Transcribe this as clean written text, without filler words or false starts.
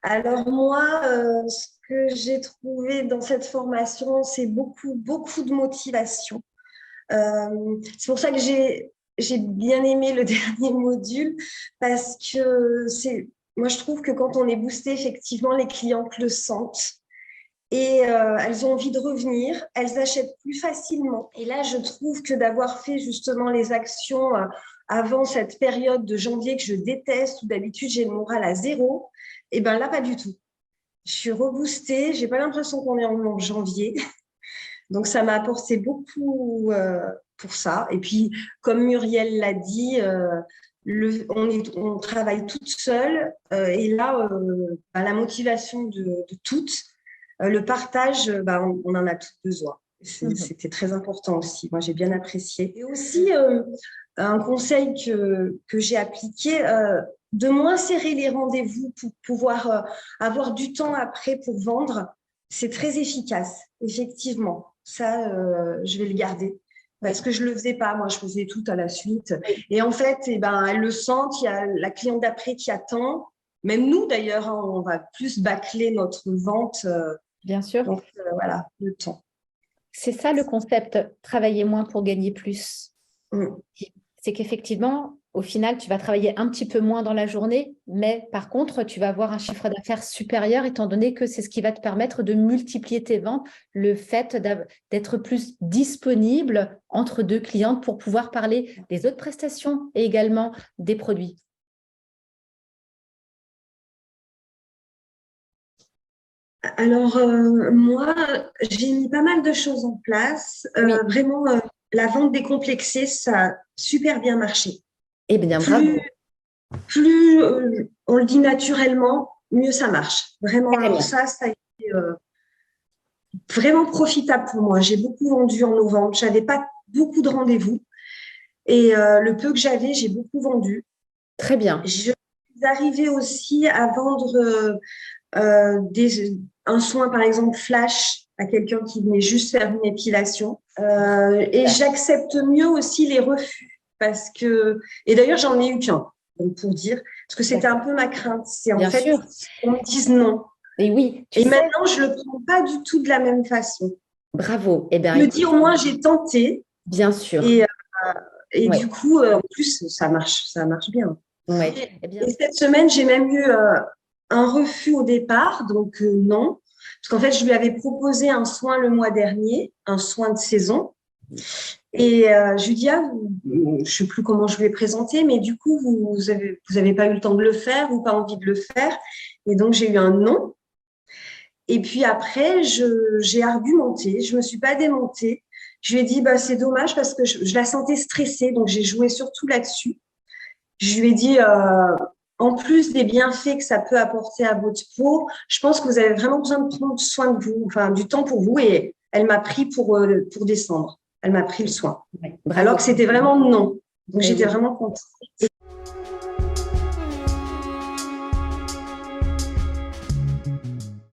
Alors moi, ce que j'ai trouvé dans cette formation, c'est beaucoup, beaucoup de motivation. C'est pour ça que j'ai bien aimé le dernier module parce que moi je trouve que quand on est boosté, effectivement, les clientes le sentent et elles ont envie de revenir, elles achètent plus facilement. Et là, je trouve que d'avoir fait justement les actions avant cette période de janvier que je déteste, où d'habitude j'ai le moral à zéro, et ben là, pas du tout. Je suis reboostée, j'ai pas l'impression qu'on est en janvier. Donc, ça m'a apporté beaucoup pour ça. Et puis, comme Muriel l'a dit, on travaille toute seule. Et là, la motivation de toutes, le partage, on en a toutes besoin. Mhm. C'était très important aussi. Moi, j'ai bien apprécié. Et aussi, un conseil que j'ai appliqué, de moins serrer les rendez-vous pour pouvoir avoir du temps après pour vendre, c'est très efficace, effectivement. Ça, je vais le garder. Parce Oui, que je ne le faisais pas, moi je faisais tout à la suite. oui, Et en fait, eh ben, elles le sentent, il y a la cliente d'après qui attend. Même nous d'ailleurs, hein, on va plus bâcler notre vente. bien sûr. Donc voilà, le temps. C'est ça le concept, travailler moins pour gagner plus. Mm. C'est qu'effectivement, au final, tu vas travailler un petit peu moins dans la journée, mais par contre, tu vas avoir un chiffre d'affaires supérieur étant donné que c'est ce qui va te permettre de multiplier tes ventes, le fait d'être plus disponible entre deux clientes pour pouvoir parler des autres prestations et également des produits. Alors, moi, j'ai mis pas mal de choses en place. Oui, Vraiment, la vente décomplexée, ça a super bien marché. eh bien, Plus, bravo, plus on le dit naturellement, mieux ça marche. Vraiment, alors carrément. ça a été vraiment profitable pour moi. J'ai beaucoup vendu en novembre. J'avais pas beaucoup de rendez-vous et le peu que j'avais, j'ai beaucoup vendu. Très bien. Je suis arrivée aussi à vendre un soin, par exemple, flash à quelqu'un qui venait juste faire une épilation. Et j'accepte mieux aussi les refus parce que, et d'ailleurs, j'en ai eu qu'un, donc pour dire, parce que c'était un D'accord. peu ma crainte, c'est en Bien fait sûr. qu'on me dise non. Et oui, tu Et sais, maintenant, je le prends pas du tout de la même façon. bravo. Eh bien, Je me écoute, dis au moins j'ai tenté bien sûr. et, et Oui, du coup, en plus, ça marche bien. oui. Eh bien, Et cette semaine, j'ai même eu un refus au départ, donc non. Parce qu'en fait, je lui avais proposé un soin le mois dernier, un soin de saison. Et je lui dis, je ne sais plus comment je lui ai présenté, mais du coup, vous avez pas eu le temps de le faire ou pas envie de le faire. Et donc, j'ai eu un non. Et puis après, j'ai argumenté, je me suis pas démontée. Je lui ai dit, bah, c'est dommage parce que je la sentais stressée, donc j'ai joué surtout là-dessus. Je lui ai dit, en plus des bienfaits que ça peut apporter à votre peau, je pense que vous avez vraiment besoin de prendre soin de vous, enfin du temps pour vous. Et elle m'a pris pour décembre. Elle m'a pris le soin. oui, Alors bravo. que c'était vraiment non. Donc Eh j'étais oui. vraiment contente.